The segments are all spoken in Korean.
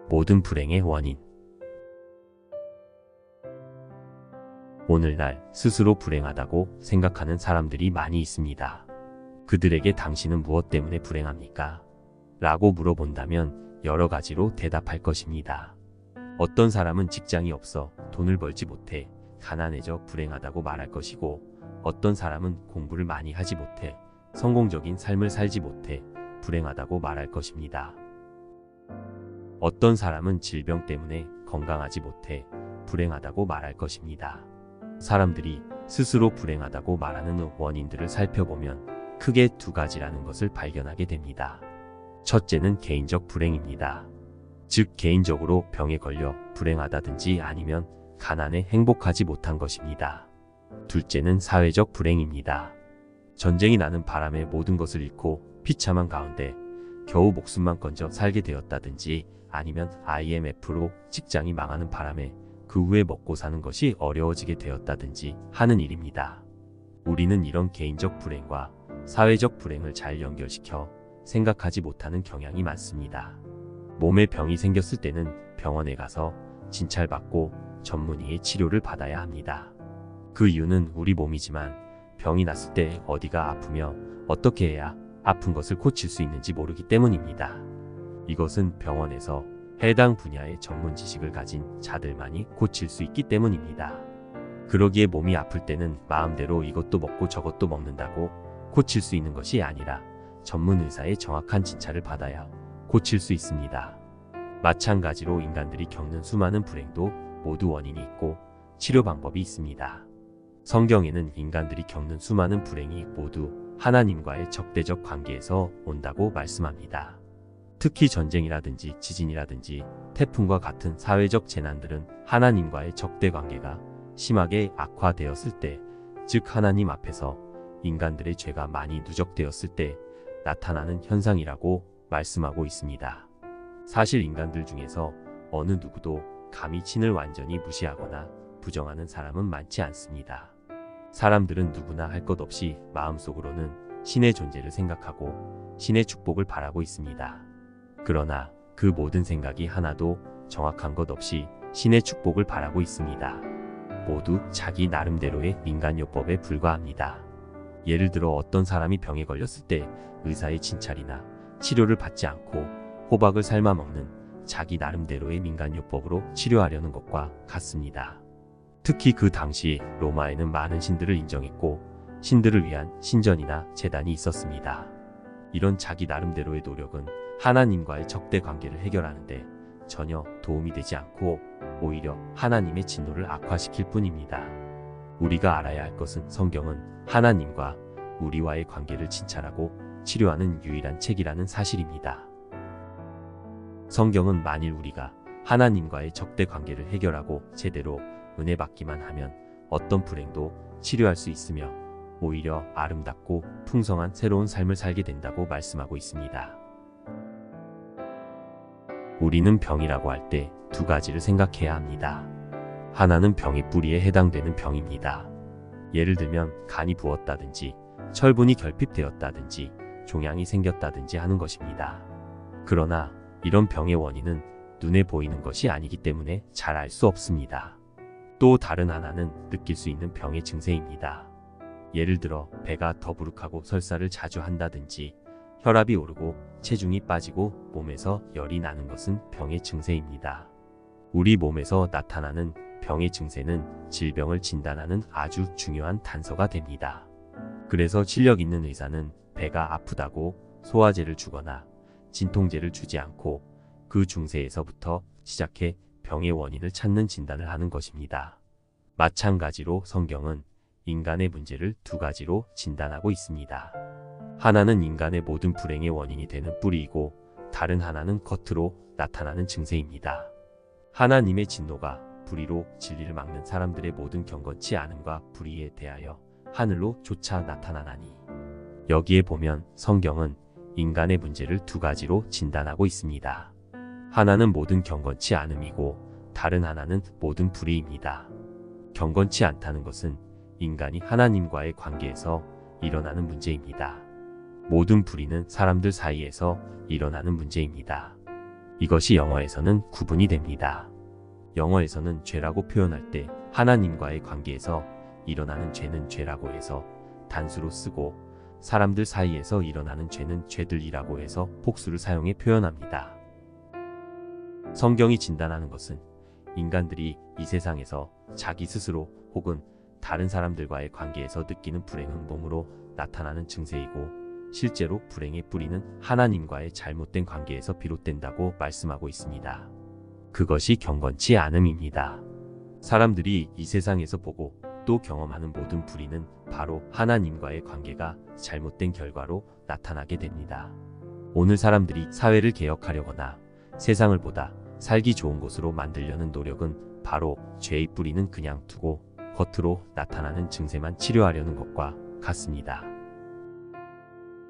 모든 불행의 원인. 오늘날 스스로 불행하다고 생각하는 사람들이 많이 있습니다. 그들에게 당신은 무엇 때문에 불행합니까? 라고 물어본다면 여러 가지로 대답할 것입니다. 어떤 사람은 직장이 없어 돈을 벌지 못해 가난해져 불행하다고 말할 것이고, 어떤 사람은 공부를 많이 하지 못해 성공적인 삶을 살지 못해 불행하다고 말할 것입니다. 어떤 사람은 질병 때문에 건강하지 못해 불행하다고 말할 것입니다. 사람들이 스스로 불행하다고 말하는 원인들을 살펴보면 크게 두 가지라는 것을 발견하게 됩니다. 첫째는 개인적 불행입니다. 즉, 개인적으로 병에 걸려 불행하다든지 아니면 가난에 행복하지 못한 것입니다. 둘째는 사회적 불행입니다. 전쟁이 나는 바람에 모든 것을 잃고 비참한 가운데 겨우 목숨만 건져 살게 되었다든지, 아니면 IMF로 직장이 망하는 바람에 그 후에 먹고 사는 것이 어려워지게 되었다든지 하는 일입니다. 우리는 이런 개인적 불행과 사회적 불행을 잘 연결시켜 생각하지 못하는 경향이 많습니다. 몸에 병이 생겼을 때는 병원에 가서 진찰받고 전문의의 치료를 받아야 합니다. 그 이유는 우리 몸이지만, 병이 났을 때 어디가 아프며 어떻게 해야 아픈 것을 고칠 수 있는지 모르기 때문입니다. 이것은 병원에서 해당 분야의 전문 지식을 가진 자들만이 고칠 수 있기 때문입니다. 그러기에 몸이 아플 때는 마음대로 이것도 먹고 저것도 먹는다고 고칠 수 있는 것이 아니라 전문 의사의 정확한 진찰을 받아야 고칠 수 있습니다. 마찬가지로 인간들이 겪는 수많은 불행도 모두 원인이 있고 치료 방법이 있습니다. 성경에는 인간들이 겪는 수많은 불행이 모두 하나님과의 적대적 관계에서 온다고 말씀합니다. 특히 전쟁이라든지 지진이라든지 태풍과 같은 사회적 재난들은 하나님과의 적대 관계가 심하게 악화되었을 때, 즉 하나님 앞에서 인간들의 죄가 많이 누적되었을 때 나타나는 현상이라고 말씀하고 있습니다. 사실 인간들 중에서 어느 누구도 감히 신을 완전히 무시하거나 부정하는 사람은 많지 않습니다. 사람들은 누구나 할 것 없이 마음속으로는 신의 존재를 생각하고 신의 축복을 바라고 있습니다. 그러나 그 모든 생각이 하나도 정확한 것 없이 신의 축복을 바라고 있습니다. 모두 자기 나름대로의 인간요법에 불과합니다. 예를 들어 어떤 사람이 병에 걸렸을 때 의사의 진찰이나 치료를 받지 않고 호박을 삶아 먹는 자기 나름대로의 민간요법으로 치료하려는 것과 같습니다. 특히 그 당시 로마에는 많은 신들을 인정했고 신들을 위한 신전이나 제단이 있었습니다. 이런 자기 나름대로의 노력은 하나님과의 적대 관계를 해결하는데 전혀 도움이 되지 않고 오히려 하나님의 진노를 악화시킬 뿐입니다. 우리가 알아야 할 것은 성경은 하나님과 우리와의 관계를 진찰하고 치료하는 유일한 책이라는 사실입니다. 성경은 만일 우리가 하나님과의 적대 관계를 해결하고 제대로 은혜 받기만 하면 어떤 불행도 치료할 수 있으며 오히려 아름답고 풍성한 새로운 삶을 살게 된다고 말씀하고 있습니다. 우리는 병이라고 할 때 두 가지를 생각해야 합니다. 하나는 병의 뿌리에 해당되는 병입니다. 예를 들면 간이 부었다든지 철분이 결핍되었다든지 종양이 생겼다든지 하는 것입니다. 그러나 이런 병의 원인은 눈에 보이는 것이 아니기 때문에 잘 알 수 없습니다. 또 다른 하나는 느낄 수 있는 병의 증세입니다. 예를 들어 배가 더부룩하고 설사를 자주 한다든지 혈압이 오르고 체중이 빠지고 몸에서 열이 나는 것은 병의 증세입니다. 우리 몸에서 나타나는 병의 증세는 질병을 진단하는 아주 중요한 단서가 됩니다. 그래서 실력 있는 의사는 배가 아프다고 소화제를 주거나 진통제를 주지 않고 그 증세에서부터 시작해 병의 원인을 찾는 진단을 하는 것입니다. 마찬가지로 성경은 인간의 문제를 두 가지로 진단하고 있습니다. 하나는 인간의 모든 불행의 원인이 되는 뿌리이고 다른 하나는 겉으로 나타나는 증세입니다. 하나님의 진노가 불의로 진리를 막는 사람들의 모든 경건치 않음과 불의에 대하여 하늘로 쫓아 나타나나니. 여기에 보면 성경은 인간의 문제를 두 가지로 진단하고 있습니다. 하나는 모든 경건치 않음이고 다른 하나는 모든 불의입니다. 경건치 않다는 것은 인간이 하나님과의 관계에서 일어나는 문제입니다. 모든 불의는 사람들 사이에서 일어나는 문제입니다. 이것이 영어에서는 구분이 됩니다. 영어에서는 죄라고 표현할 때 하나님과의 관계에서 일어나는 죄는 죄라고 해서 단수로 쓰고, 사람들 사이에서 일어나는 죄는 죄들이라고 해서 복수를 사용해 표현합니다. 성경이 진단하는 것은 인간들이 이 세상에서 자기 스스로 혹은 다른 사람들과의 관계에서 느끼는 불행은 몸으로 나타나는 증세이고, 실제로 불행의 뿌리는 하나님과의 잘못된 관계에서 비롯된다고 말씀하고 있습니다. 그것이 경건치 않음입니다. 사람들이 이 세상에서 보고 또 경험하는 모든 불의는 바로 하나님과의 관계가 잘못된 결과로 나타나게 됩니다. 오늘 사람들이 사회를 개혁하려거나 세상을 보다 살기 좋은 곳으로 만들려는 노력은 바로 죄의 뿌리는 그냥 두고 겉으로 나타나는 증세만 치료하려는 것과 같습니다.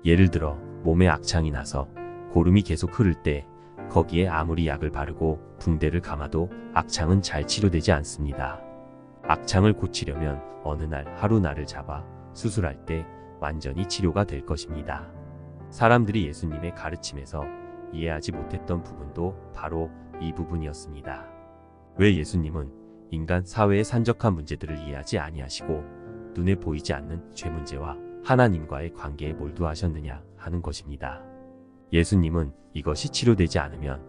예를 들어 몸에 악창이 나서 고름이 계속 흐를 때 거기에 아무리 약을 바르고 붕대를 감아도 악창은 잘 치료되지 않습니다. 악창을 고치려면 어느 날 하루 날을 잡아 수술할 때 완전히 치료가 될 것입니다. 사람들이 예수님의 가르침에서 이해하지 못했던 부분도 바로 이 부분이었습니다. 왜 예수님은 인간 사회의 산적한 문제들을 이해하지 아니하시고 눈에 보이지 않는 죄 문제와 하나님과의 관계에 몰두하셨느냐 하는 것입니다. 예수님은 이것이 치료되지 않으면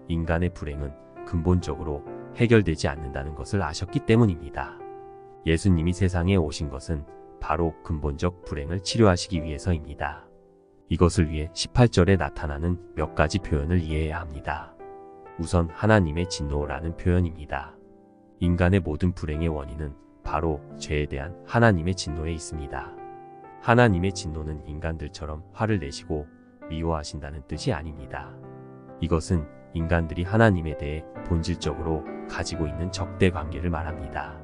인간의 불행은 근본적으로 해결되지 않는다는 것을 아셨기 때문입니다. 예수님이 세상에 오신 것은 바로 근본적 불행을 치료하시기 위해서입니다. 이것을 위해 18절에 나타나는 몇 가지 표현을 이해해야 합니다. 우선 하나님의 진노라는 표현입니다. 인간의 모든 불행의 원인은 바로 죄에 대한 하나님의 진노에 있습니다. 하나님의 진노는 인간들처럼 화를 내시고 미워하신다는 뜻이 아닙니다. 이것은 인간들이 하나님에 대해 본질적으로 가지고 있는 적대 관계를 말합니다.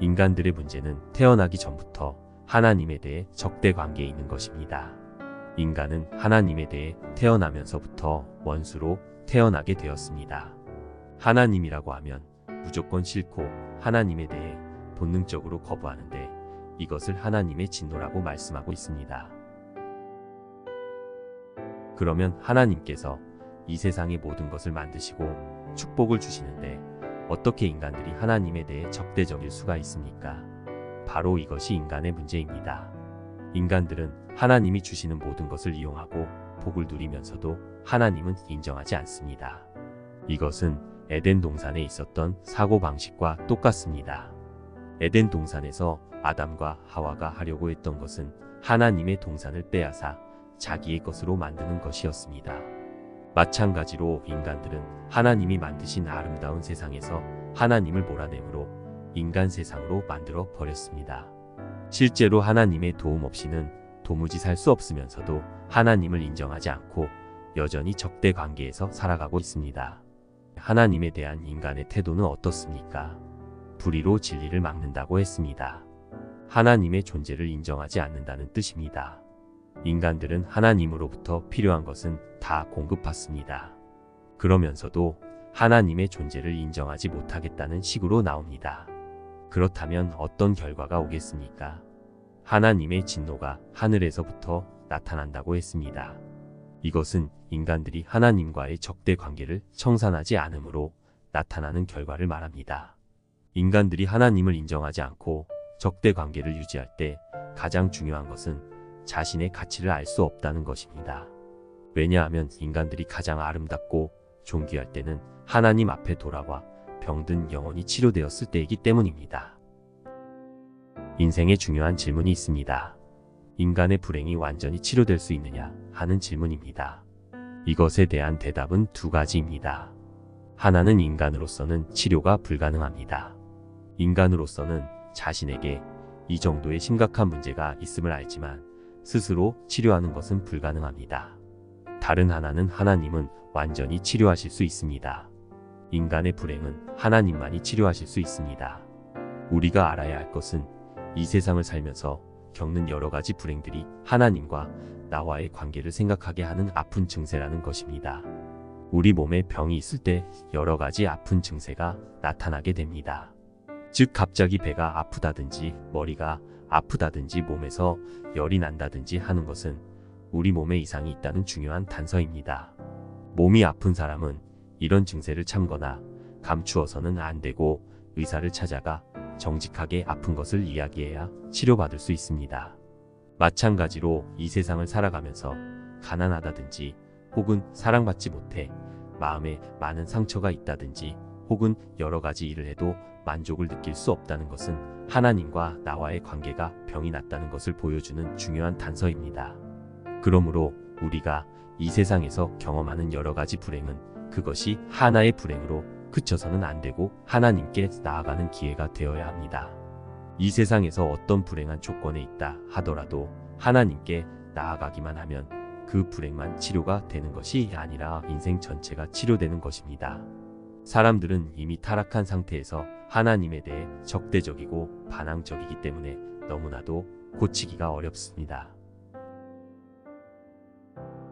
인간들의 문제는 태어나기 전부터 하나님에 대해 적대 관계에 있는 것입니다. 인간은 하나님에 대해 태어나면서부터 원수로 태어나게 되었습니다. 하나님이라고 하면 무조건 싫고 하나님에 대해 본능적으로 거부하는데 이것을 하나님의 진노라고 말씀하고 있습니다. 그러면 하나님께서 이 세상의 모든 것을 만드시고 축복을 주시는데 어떻게 인간들이 하나님에 대해 적대적일 수가 있습니까? 바로 이것이 인간의 문제입니다. 인간들은 하나님이 주시는 모든 것을 이용하고 복을 누리면서도 하나님은 인정하지 않습니다. 이것은 에덴 동산에 있었던 사고방식과 똑같습니다. 에덴 동산에서 아담과 하와가 하려고 했던 것은 하나님의 동산을 빼앗아 자기의 것으로 만드는 것이었습니다. 마찬가지로 인간들은 하나님이 만드신 아름다운 세상에서 하나님을 몰아내므로 인간 세상으로 만들어 버렸습니다. 실제로 하나님의 도움 없이는 도무지 살 수 없으면서도 하나님을 인정하지 않고 여전히 적대 관계에서 살아가고 있습니다. 하나님에 대한 인간의 태도는 어떻습니까? 불의로 진리를 막는다고 했습니다. 하나님의 존재를 인정하지 않는다는 뜻입니다. 인간들은 하나님으로부터 필요한 것은 다 공급받습니다. 그러면서도 하나님의 존재를 인정하지 못하겠다는 식으로 나옵니다. 그렇다면 어떤 결과가 오겠습니까? 하나님의 진노가 하늘에서부터 나타난다고 했습니다. 이것은 인간들이 하나님과의 적대 관계를 청산하지 않으므로 나타나는 결과를 말합니다. 인간들이 하나님을 인정하지 않고 적대 관계를 유지할 때 가장 중요한 것은 자신의 가치를 알 수 없다는 것입니다. 왜냐하면 인간들이 가장 아름답고 존귀할 때는 하나님 앞에 돌아와 병든 영혼이 치료되었을 때이기 때문입니다. 인생에 중요한 질문이 있습니다. 인간의 불행이 완전히 치료될 수 있느냐 하는 질문입니다. 이것에 대한 대답은 두 가지입니다. 하나는 인간으로서는 치료가 불가능합니다. 인간으로서는 자신에게 이 정도의 심각한 문제가 있음을 알지만 스스로 치료하는 것은 불가능합니다. 다른 하나는 하나님은 완전히 치료하실 수 있습니다. 인간의 불행은 하나님만이 치료하실 수 있습니다. 우리가 알아야 할 것은 이 세상을 살면서 겪는 여러 가지 불행들이 하나님과 나와의 관계를 생각하게 하는 아픈 증세라는 것입니다. 우리 몸에 병이 있을 때 여러 가지 아픈 증세가 나타나게 됩니다. 즉 갑자기 배가 아프다든지 머리가 아프다든지 몸에서 열이 난다든지 하는 것은 우리 몸에 이상이 있다는 중요한 단서입니다. 몸이 아픈 사람은 이런 증세를 참거나 감추어서는 안 되고 의사를 찾아가 정직하게 아픈 것을 이야기해야 치료받을 수 있습니다. 마찬가지로 이 세상을 살아가면서 가난하다든지 혹은 사랑받지 못해 마음에 많은 상처가 있다든지 혹은 여러 가지 일을 해도 만족을 느낄 수 없다는 것은 하나님과 나와의 관계가 병이 났다는 것을 보여주는 중요한 단서입니다. 그러므로 우리가 이 세상에서 경험하는 여러 가지 불행은 그것이 하나의 불행으로 그쳐서는 안 되고 하나님께 나아가는 기회가 되어야 합니다. 이 세상에서 어떤 불행한 조건에 있다 하더라도 하나님께 나아가기만 하면 그 불행만 치료가 되는 것이 아니라 인생 전체가 치료되는 것입니다. 사람들은 이미 타락한 상태에서 하나님에 대해 적대적이고 반항적이기 때문에 너무나도 고치기가 어렵습니다.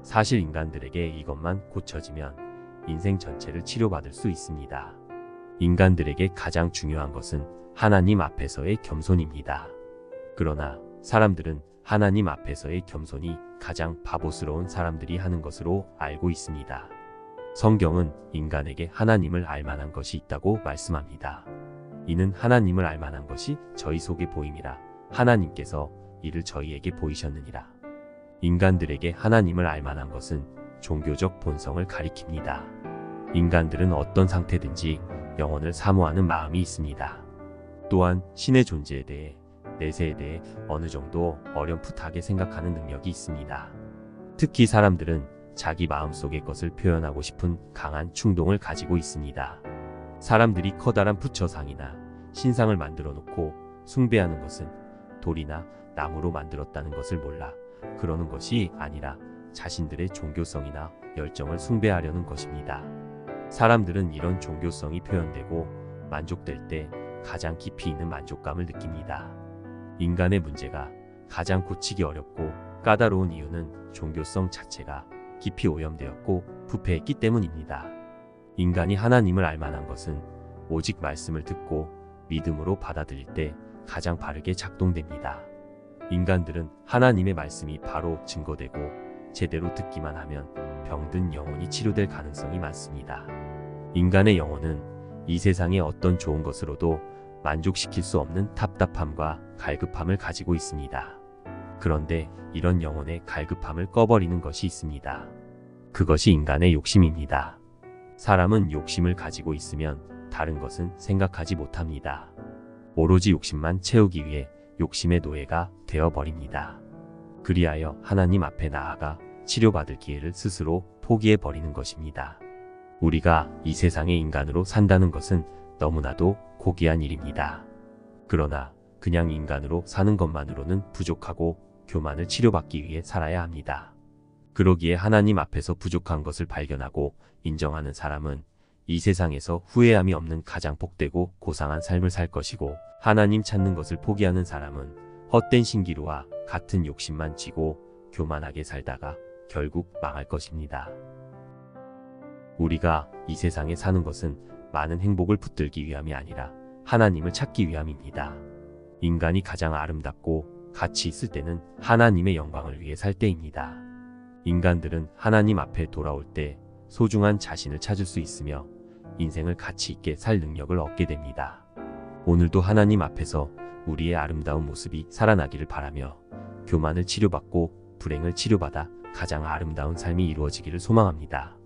사실 인간들에게 이것만 고쳐지면 인생 전체를 치료받을 수 있습니다. 인간들에게 가장 중요한 것은 하나님 앞에서의 겸손입니다. 그러나 사람들은 하나님 앞에서의 겸손이 가장 바보스러운 사람들이 하는 것으로 알고 있습니다. 성경은 인간에게 하나님을 알만한 것이 있다고 말씀합니다. 이는 하나님을 알만한 것이 저희 속에 보임이라 하나님께서 이를 저희에게 보이셨느니라. 인간들에게 하나님을 알만한 것은 종교적 본성을 가리킵니다. 인간들은 어떤 상태든지 영혼을 사모하는 마음이 있습니다. 또한 신의 존재에 대해 내세에 대해 어느 정도 어렴풋하게 생각하는 능력이 있습니다. 특히 사람들은 자기 마음속의 것을 표현하고 싶은 강한 충동을 가지고 있습니다. 사람들이 커다란 부처상이나 신상을 만들어 놓고 숭배하는 것은 돌이나 나무로 만들었다는 것을 몰라 그러는 것이 아니라 자신들의 종교성이나 열정을 숭배하려는 것입니다. 사람들은 이런 종교성이 표현되고 만족될 때 가장 깊이 있는 만족감을 느낍니다. 인간의 문제가 가장 고치기 어렵고 까다로운 이유는 종교성 자체가 깊이 오염되었고 부패했기 때문입니다. 인간이 하나님을 알만한 것은 오직 말씀을 듣고 믿음으로 받아들일 때 가장 바르게 작동됩니다. 인간들은 하나님의 말씀이 바로 증거되고 제대로 듣기만 하면 병든 영혼이 치료될 가능성이 많습니다. 인간의 영혼은 이 세상의 어떤 좋은 것으로도 만족시킬 수 없는 답답함과 갈급함을 가지고 있습니다. 그런데 이런 영혼의 갈급함을 꺼버리는 것이 있습니다. 그것이 인간의 욕심입니다. 사람은 욕심을 가지고 있으면 다른 것은 생각하지 못합니다. 오로지 욕심만 채우기 위해 욕심의 노예가 되어버립니다. 그리하여 하나님 앞에 나아가 치료받을 기회를 스스로 포기해버리는 것입니다. 우리가 이 세상의 인간으로 산다는 것은 너무나도 고귀한 일입니다. 그러나 그냥 인간으로 사는 것만으로는 부족하고 교만을 치료받기 위해 살아야 합니다. 그러기에 하나님 앞에서 부족한 것을 발견하고 인정하는 사람은 이 세상에서 후회함이 없는 가장 복되고 고상한 삶을 살 것이고, 하나님 찾는 것을 포기하는 사람은 헛된 신기루와 같은 욕심만 지고 교만하게 살다가 결국 망할 것입니다. 우리가 이 세상에 사는 것은 많은 행복을 붙들기 위함이 아니라 하나님을 찾기 위함입니다. 인간이 가장 아름답고 가치 있을 때는 하나님의 영광을 위해 살 때입니다. 인간들은 하나님 앞에 돌아올 때 소중한 자신을 찾을 수 있으며 인생을 가치 있게 살 능력을 얻게 됩니다. 오늘도 하나님 앞에서 우리의 아름다운 모습이 살아나기를 바라며 교만을 치료받고 불행을 치료받아 가장 아름다운 삶이 이루어지기를 소망합니다.